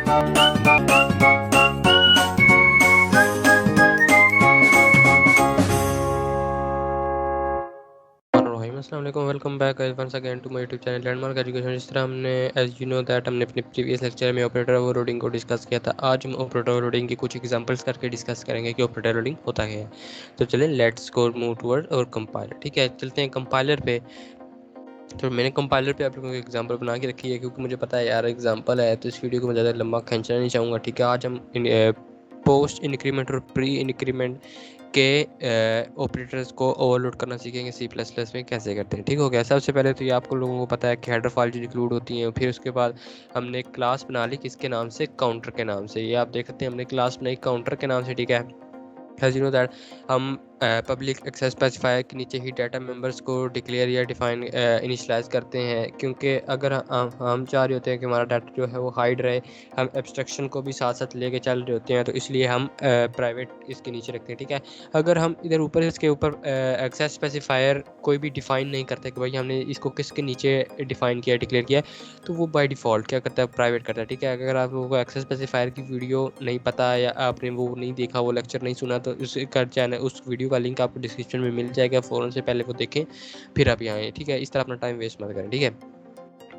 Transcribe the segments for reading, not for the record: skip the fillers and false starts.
अस्सलाम वालेकुम, welcome back once again to my YouTube channel landmark education. जिस तरह हमने एज यू नो दैट हमने अपने प्रीवियस लेक्चर में ऑपरेटर ओवरलोडिंग को डिस्कस किया था। आज हम ऑपरेटर ओवरलोडिंग की कुछ एग्जांपल्स करके डिस्कस करेंगे कि ऑपरेटर ओवरलोडिंग होता क्या है। तो चलें लेट्स गो मूव टुवर्ड और कंपाइलर। ठीक है, चलते हैं कंपाइलर पे। तो मैंने कंपाइलर पे आप लोगों को एग्जांपल बना के रखी है क्योंकि मुझे पता है यार एग्जांपल है तो इस वीडियो को मैं ज़्यादा लंबा खींचना नहीं चाहूँगा। ठीक है, आज हम पोस्ट इंक्रीमेंट और प्री इंक्रीमेंट के ऑपरेटर्स को ओवरलोड करना सीखेंगे सी प्लस प्लस में कैसे करते हैं। ठीक हो गया। सबसे पहले तो ये आपको लोगों को पता है कि हेडर फाइल जो इंक्लूड होती हैं, फिर उसके बाद हमने एक क्लास बना ली किसके नाम से, काउंटर के नाम से। ये आप देख सकते हैं हमने क्लास बनाई काउंटर के नाम से। ठीक है, एज यू नो दैट हम पब्लिक एक्सेस स्पेसिफायर के नीचे ही डाटा मेंबर्स को डिक्लेयर या डिफाइन इनिशलाइज करते हैं क्योंकि अगर हम चाह रहे होते हैं कि हमारा डाटा जो है वो हाइड रहे, हम एब्स्ट्रक्शन को भी साथ साथ लेके चल रहे होते हैं, तो इसलिए हम प्राइवेट इसके नीचे रखते हैं। ठीक है, अगर हम इधर ऊपर इसके ऊपर एक्सेस स्पेसिफायर कोई भी डिफाइन नहीं करते कि भाई हमने इसको किसके नीचे डिफाइन किया डिक्लेयर किया, तो वो बाय डिफ़ॉल्ट क्या करता है, प्राइवेट करता है। ठीक है, अगर आप लोगों को एक्सेस स्पेसिफायर की वीडियो नहीं पता या आपने वो नहीं देखा, वो लेक्चर नहीं सुना, तो उसका चैनल उस वीडियो का लिंक आपको डिस्क्रिप्शन में मिल जाएगा। फ़ौरन से पहले वो देखें फिर आप यहाँ आएँ। ठीक है, इस तरह अपना टाइम वेस्ट मत करें। ठीक है,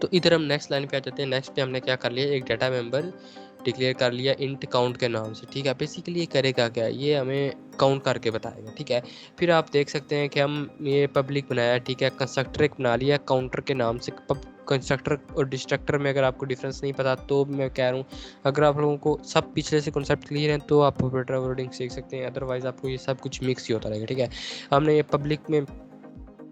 तो इधर हम नेक्स्ट लाइन पे आ जाते हैं। नेक्स्ट पे हमने क्या कर लिया, एक डाटा मेंबर डिक्लेयर कर लिया इंट काउंट के नाम से। ठीक है, बेसिकली ये करेगा क्या, ये हमें काउंट करके बताएगा। ठीक है, फिर आप देख सकते हैं कि हम ये पब्लिक बनाया। ठीक है, कंस्ट्रक्टर एक बना लिया काउंटर के नाम से। कंस्ट्रक्टर और डिस्ट्रक्टर में अगर आपको डिफरेंस नहीं पता तो मैं कह रहा हूँ, अगर आप लोगों को सब पिछले से कॉन्सेप्ट क्लियर हैं तो आप ऑपरेटर ओवरलोडिंग सीख सकते हैं, अदरवाइज आपको ये सब कुछ मिक्स ही होता रहेगा। ठीक है, हमने ये पब्लिक में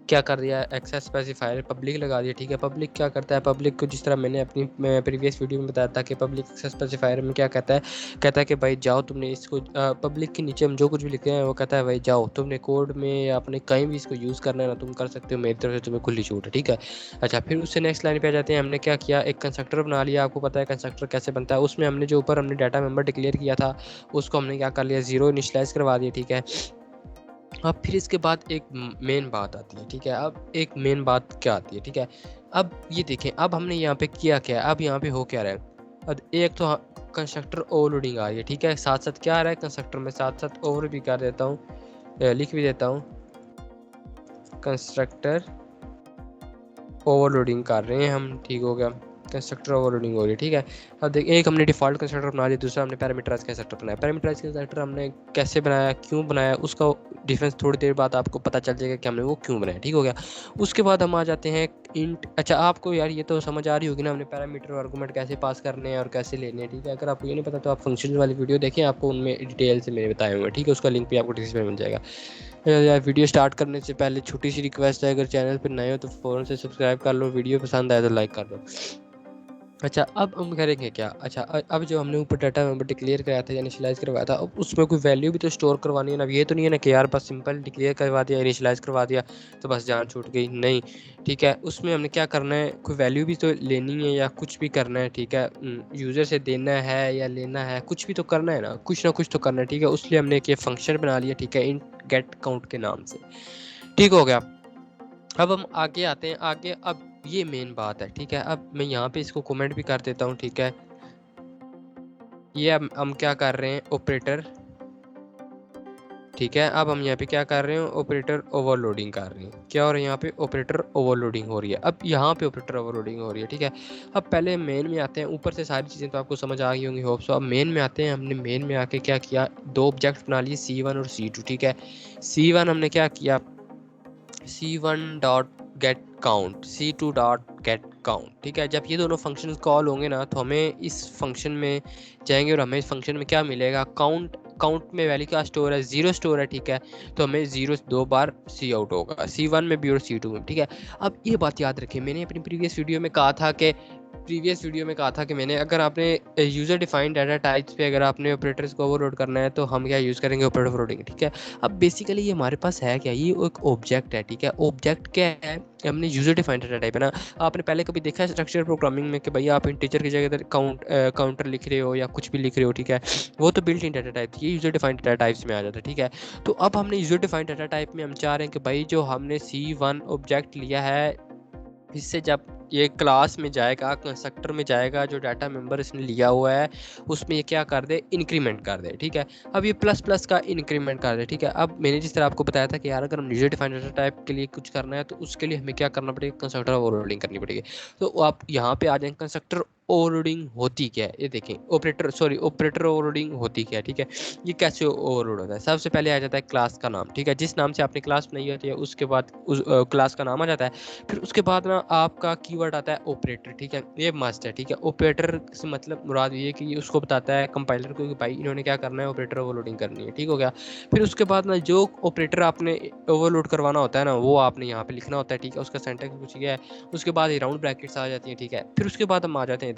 क्या कर दिया, एक्सेस स्पेसिफायर पब्लिक लगा दिया। ठीक है, पब्लिक क्या करता है, पब्लिक को जिस तरह मैंने अपनी प्रीवियस वीडियो में बताया था कि पब्लिक एक्सेस स्पेसिफायर में क्या कहता है, कहता है कि भाई जाओ तुमने इसको पब्लिक के नीचे हम जो कुछ भी लिखते हैं वो कहता है भाई जाओ तुमने कोड में या अपने कहीं भी इसको यूज़ करना है ना तुम कर सकते हो, मेरी तरफ से तुम्हें खुली छूट है। ठीक है, अच्छा फिर उससे नेक्स्ट लाइन पे आ जाते हैं। हमने क्या किया, एक कंस्ट्रक्टर बना लिया। आपको पता है कंस्ट्रक्टर कैसे बनता है, उसमें हमने जो ऊपर हमने डाटा मेंबर डिक्लेयर किया था उसको हमने क्या कर लिया, जीरो इनिशियलाइज करवा दिया। ठीक है, अब फिर इसके बाद एक मेन बात आती है। ठीक है, अब एक मेन बात क्या आती है। ठीक है, अब ये देखें, अब हमने यहाँ पे किया क्या है, अब यहाँ पे हो क्या रहा है। अब एक तो कंस्ट्रक्टर ओवरलोडिंग आ रही है। ठीक है, साथ साथ क्या आ रहा है कंस्ट्रक्टर में, साथ साथ ओवर भी कर देता हूँ, लिख भी देता हूँ, कंस्ट्रक्टर ओवरलोडिंग कर रहे हैं हम। ठीक हो गया, कंस्ट्रक्टर ओवरलोडिंग हो रही है। ठीक है, अब देखिए एक हमने डिफ़ॉल्ट कंस्ट्रक्टर बना लिया, दूसरा हमने पैरामीटराइज कंस्ट्रक्टर बनाया। पैरामीटराइज कंस्ट्रक्टर हमने कैसे बनाया, क्यों बनाया, उसका डिफरेंस थोड़ी देर बाद आपको पता चल जाएगा कि हमने वो क्यों बनाया। ठीक हो गया, उसके बाद हम आ जाते हैं इंट। अच्छा आपको यार ये तो समझ आ रही होगी ना हमने पैरामीटर और आर्गूमेंट कैसे पास करने हैं और कैसे लेने हैं। ठीक है, अगर आपको ये नहीं पता तो आप फंक्शन वाली वीडियो देखें, आपको उनमें डिटेल से मैंने बताए हुए हैं। ठीक है, उसका लिंक भी आपको डिस्क्रिप्शन में मिल जाएगा। यार वीडियो स्टार्ट करने से पहले छोटी सी रिक्वेस्ट है, अगर चैनल पर नए हो तो फ़ौरन से सब्सक्राइब कर लो, वीडियो पसंद आए तो लाइक कर दो। अच्छा अब हम करेंगे क्या, अच्छा अब जो हमने ऊपर डाटा मेंबर डिक्लेयर कराया था या इनिशियलाइज़ करवाया था, अब उसमें कोई वैल्यू भी तो स्टोर करवानी है ना। अब ये तो नहीं है ना कि यार बस सिंपल डिक्लेयर करवा दिया, इनिशियलाइज़ करवा दिया तो बस जान छूट गई, नहीं। ठीक है, उसमें हमने क्या करना है, कोई वैल्यू भी तो लेनी है या कुछ भी करना है। ठीक है, यूज़र से देना है या लेना है, कुछ भी तो करना है ना कुछ तो करना है। ठीक है, उसलिए हमने एक ये फंक्शन बना लिया। ठीक है, इन गेट काउंट के नाम से। ठीक हो गया, अब हम आगे आते हैं, आगे अब ये मेन बात है। ठीक है, अब मैं यहाँ पे इसको कमेंट भी कर देता हूँ। ठीक है, ये हम क्या कर रहे हैं, ऑपरेटर। ठीक है, अब हम यहाँ पे क्या कर रहे हैं, ऑपरेटर ओवरलोडिंग कर रहे हैं। क्या हो रहा है यहाँ पे, ऑपरेटर ओवरलोडिंग हो रही है। अब यहाँ पे ऑपरेटर ओवरलोडिंग हो रही है। ठीक है, अब पहले मेन में आते हैं, ऊपर से सारी चीज़ें तो आपको समझ आ गई होंगी होप सो। अब मेन में आते हैं, हमने मेन में आके क्या किया, दो ऑब्जेक्ट बना लिए C1 और C2। ठीक है, C1 हमने क्या किया, C1 dot gate count, C2 dot gate count. ठीक है, जब ये दोनों फंक्शन कॉल होंगे ना तो हमें इस फंक्शन में जाएंगे और हमें इस फंक्शन में क्या मिलेगा, काउंट। काउंट में वैल्यू क्या स्टोर है, जीरो स्टोर है। ठीक है, तो हमें जीरो दो बार सी आउट होगा, C1 में भी और C2 में। ठीक है, अब ये बात याद रखें, मैंने अपनी प्रीवियस वीडियो में कहा था कि मैंने, अगर आपने यूज़र डिफाइंड डाटा टाइप्स पे अगर आपने ऑपरेटर्स को ओवरलोड करना है तो हम क्या यूज़ करेंगे, ऑपरेटर ओवरलोडिंग। ठीक है, अब बेसिकली ये हमारे पास है क्या, ये एक ऑब्जेक्ट है। ठीक है, ऑब्जेक्ट क्या है, हमने यूज़र डिफाइंड डाटा टाइप है ना। आपने पहले कभी देखा है स्ट्रक्चर प्रोग्रामिंग में कि भाई आप इंटीजर की जगह काउंटर लिख रहे हो या कुछ भी लिख रहे हो। ठीक है, वो तो बिल्ट इन डाटा टाइप, ये यूज़र डिफाइंड डाटा टाइप्स में आ जाता है। ठीक है, तो अब हमने यूज़र डिफाइंड डाटा टाइप में हम चाह रहे हैं कि भाई जो हमने C1 ऑब्जेक्ट लिया है, इससे जब ये क्लास में जाएगा, कंस्ट्रक्टर में जाएगा, जो डाटा मेंबर इसने लिया हुआ है उसमें ये क्या कर दे, इंक्रीमेंट कर दे। ठीक है, अब ये प्लस प्लस का इंक्रीमेंट कर दे। ठीक है, अब मैंने जिस तरह आपको बताया था कि यार अगर हम यूजर डिफाइंड डाटा टाइप के लिए कुछ करना है तो उसके लिए हमें क्या करना पड़ेगा, कंस्ट्रक्टर ओवरलोडिंग करनी पड़ेगी। तो आप यहाँ पे आ जाएंगे, कंस्ट्रक्टर ओवरलोडिंग होती क्या है ये देखें, ऑपरेटर ओवरलोडिंग होती क्या है। ठीक है, ये कैसे ओवरलोड होता है। सबसे पहले आ जाता है क्लास का नाम। ठीक है, जिस नाम से आपने क्लास बनाई होती है उसके बाद उस क्लास का नाम आ जाता है। फिर उसके बाद ना आपका कीवर्ड आता है ऑपरेटर। ठीक है, ये मस्ट है। ठीक है, ऑपरेटर से मतलब मुराद ये कि उसको बताता है कंपाइलर को कि भाई इन्होंने क्या करना है, ऑपरेटर ओवरलोडिंग करनी है। ठीक हो गया। फिर उसके बाद ना जो ऑपरेटर आपने ओवरलोड करवाना होता है ना वो आपने यहाँ पे लिखना होता है। ठीक है, उसका सेंटेक्स कुछ ये है। उसके बाद ये राउंड ब्रैकेट्स आ जाती है। ठीक है, फिर उसके बाद हम आ जाते हैं इधर।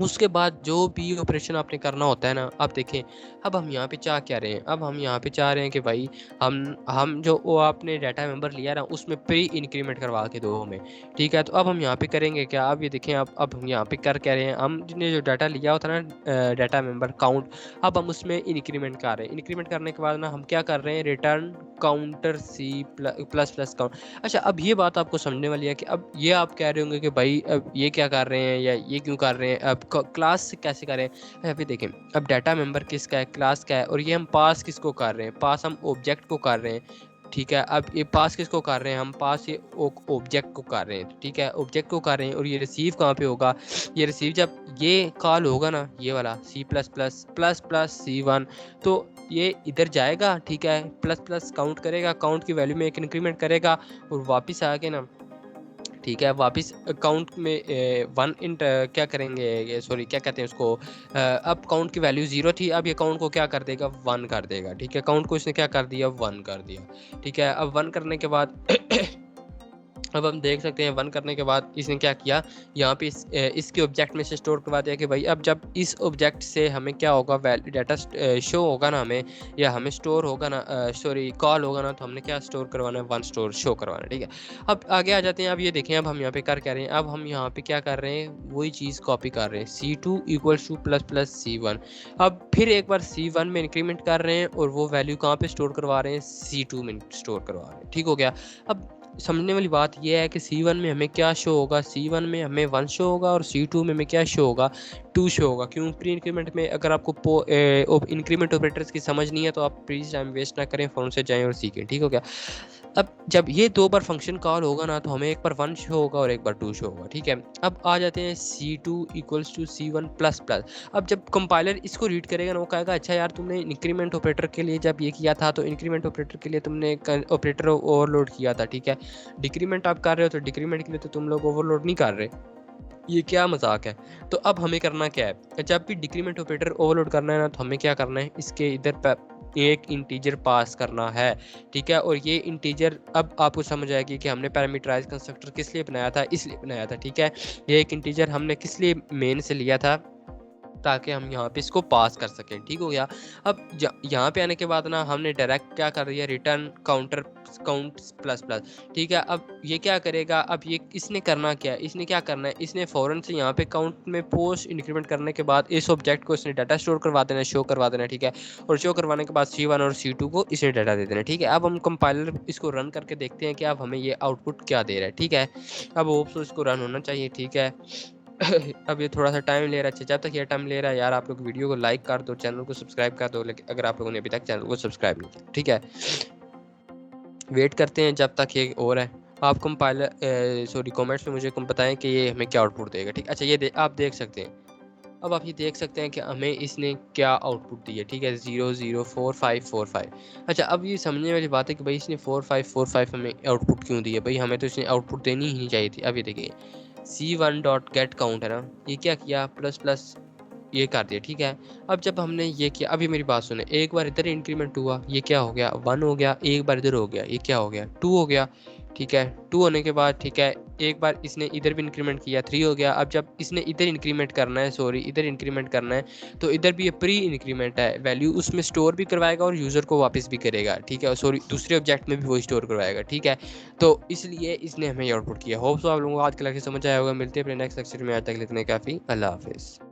उसके बाद जो भी ऑपरेशन आपने करना होता है ना, आप देखें अब हम यहाँ पे चाह क्या रहे हैं, अब हम यहाँ पे चाह रहे हैं कि भाई हम जो वो आपने डाटा मेंबर लिया ना उसमें प्री इंक्रीमेंट करवा के दो हमें। ठीक है, तो अब हम यहाँ पे करेंगे क्या, अब ये देखें अब हम यहाँ पे कर क्या रहे हैं, हम जिसने जो डाटा लिया होता है ना डाटा मेंबर काउंट, अब हम उसमें इंक्रीमेंट कर रहे हैं। इंक्रीमेंट करने के बाद ना हम क्या कर रहे हैं, return counter C plus plus count. अच्छा, अब ये बात आपको समझने वाली है कि अब ये आप कह रहे होंगे कि भाई अब ये क्या कर रहे हैं या ये क्यों कर रहे हैं, अब क्लास से कैसे करें। अभी देखें, अब डाटा मेंबर किसका है, क्लास का है, और ये हम पास किसको कर रहे हैं, पास हम ऑब्जेक्ट को कर रहे हैं। ठीक है, अब ये पास किसको कर रहे हैं, हम पास ये ऑब्जेक्ट को कर रहे हैं। ठीक है, ऑब्जेक्ट को कर रहे हैं, और ये रिसीव कहाँ पे होगा, ये रिसीव जब ये कॉल होगा ना, ये वाला C++ प्लस प्लस C1, तो ये इधर जाएगा। ठीक है, प्लस प्लस काउंट करेगा, काउंट की वैल्यू में एक इंक्रीमेंट करेगा और वापस आके ना, ठीक है, वापस काउंट में वन इंट क्या करेंगे, सॉरी क्या कहते हैं उसको, अब काउंट की वैल्यू 0 थी, अब ये काउंट को क्या कर देगा, 1 कर देगा। ठीक है, काउंट को इसने क्या कर दिया, 1 कर दिया। ठीक है, अब 1 करने के बाद अब हम देख सकते हैं 1 करने के बाद इसने क्या किया, यहाँ पे इसके ऑब्जेक्ट में से स्टोर करवा दिया कि भाई अब जब इस ऑब्जेक्ट से हमें क्या होगा, डाटा शो होगा ना हमें, या हमें स्टोर होगा ना, सॉरी कॉल होगा ना, तो हमने क्या स्टोर करवाना है, 1 स्टोर शो करवाना है। ठीक है, अब आगे आ जाते हैं। अब ये देखें, अब हम यहाँ पे कर क्या रहे हैं, अब हम यहाँ पे क्या कर रहे हैं, वही चीज़ कॉपी कर रहे हैं, C2 equals two plus plus C1। अब फिर एक बार C1 में इंक्रीमेंट कर रहे हैं और वो वैल्यू कहाँ पे स्टोर करवा रहे हैं, C2 में स्टोर करवा रहे हैं। ठीक हो गया। अब समझने वाली बात यह है कि C1 में हमें क्या शो होगा, C1 में हमें 1 शो होगा, और C2 में हमें क्या शो होगा, 2 शो होगा। क्यों, प्री इंक्रीमेंट में अगर आपको इंक्रीमेंट ऑपरेटर्स की समझ नहीं है तो आप प्लीज़ टाइम वेस्ट ना करें, फ़ोन से जाएं और सीखें। ठीक हो गया। अब जब ये 2 बार फंक्शन कॉल होगा ना, तो हमें एक बार 1 शो होगा और एक बार 2 शो होगा। ठीक है, अब आ जाते हैं C2 equals to C1 plus plus. अब जब कंपाइलर इसको रीड करेगा ना, वो कहेगा अच्छा यार तुमने इंक्रीमेंट ऑपरेटर के लिए जब ये किया था तो इंक्रीमेंट ऑपरेटर के लिए तुमने ऑपरेटर ओवरलोड किया था। ठीक है, डिक्रीमेंट आप कर रहे हो तो डिक्रीमेंट के लिए तो तुम लोग ओवरलोड नहीं कर रहे, ये क्या मजाक है। तो अब हमें करना क्या है, जब भी डिक्रीमेंट ऑपरेटर ओवरलोड करना है ना, तो हमें क्या करना है, इसके इधर एक इंटीजर पास करना है। ठीक है, और ये इंटीजर अब आपको समझ आएगी कि हमने पैरामीटराइज कंस्ट्रक्टर किस लिए बनाया था, इसलिए बनाया था। ठीक है, ये एक इंटीजर हमने किस लिए मेन से लिया था, ताकि हम यहाँ पे इसको पास कर सकें। ठीक हो गया। अब यहाँ पे आने के बाद ना हमने डायरेक्ट क्या कर दिया, return counter count plus plus. ठीक है, अब ये क्या करेगा, अब ये इसने करना क्या है, इसने क्या करना है, इसने फ़ौरन से यहाँ पे काउंट में पोस्ट इंक्रीमेंट करने के बाद इस ऑब्जेक्ट को इसने डाटा स्टोर करवा देना, शो करवा देना। ठीक है, और शो करवाने के बाद C1 और C2 को इसने डाटा दे देना। ठीक है, अब हम कंपाइलर इसको रन करके देखते हैं कि अब हमें ये आउटपुट क्या दे रहा है। ठीक है, अब होप सो इसको रन होना चाहिए। ठीक है अब ये थोड़ा सा टाइम ले रहा है। जब तक ये टाइम ले रहा है यार, आप लोग वीडियो को लाइक कर दो, चैनल को सब्सक्राइब कर दो, लेकिन अगर आप लोगों ने अभी तक चैनल को सब्सक्राइब नहीं किया। ठीक है, वेट करते हैं जब तक ये हो रहा है। आप कंपाइलर सॉरी कमेंट्स में मुझे बताएं कि ये हमें क्या आउटपुट देगा। ठीक, अच्छा ये आप देख सकते हैं, अब आप ये देख सकते हैं कि हमें इसने क्या आउटपुट दी है। ठीक है, 0 0 4 5 4 5। अच्छा, अब ये समझने वाली बात है कि भाई इसने 4 5 4 5 हमें आउटपुट क्यों दी है, भाई हमें तो इसने आउटपुट देनी ही नहीं चाहिए थी। अब ये देखिए C1 डॉट गेट काउंट है ना, ये क्या किया, प्लस प्लस ये कर दिया। ठीक है, अब जब हमने ये किया, अभी मेरी बात सुने, एक बार इधर इंक्रीमेंट हुआ, ये क्या हो गया, 1 हो गया, एक बार इधर हो गया, ये क्या हो गया, 2 हो गया। ठीक है, 2 होने के बाद ठीक है, एक बार इसने इधर भी इंक्रीमेंट किया, 3 हो गया। अब जब इसने इधर इंक्रीमेंट करना है, सॉरी इधर इंक्रीमेंट करना है, तो इधर भी ये प्री इंक्रीमेंट है, वैल्यू उसमें स्टोर भी करवाएगा और यूज़र को वापस भी करेगा। ठीक है, सॉरी दूसरे ऑब्जेक्ट में भी वही स्टोर करवाएगा। ठीक है, तो इसलिए इसने हमें आउटपुट किया। होप सो आप लोगों को आज के लेक्चर समझ आया होगा। मिलते हैं अपने नेक्स्ट लेक्चर में, आज तक इतने काफ़ी। अल्लाह हाफिज़।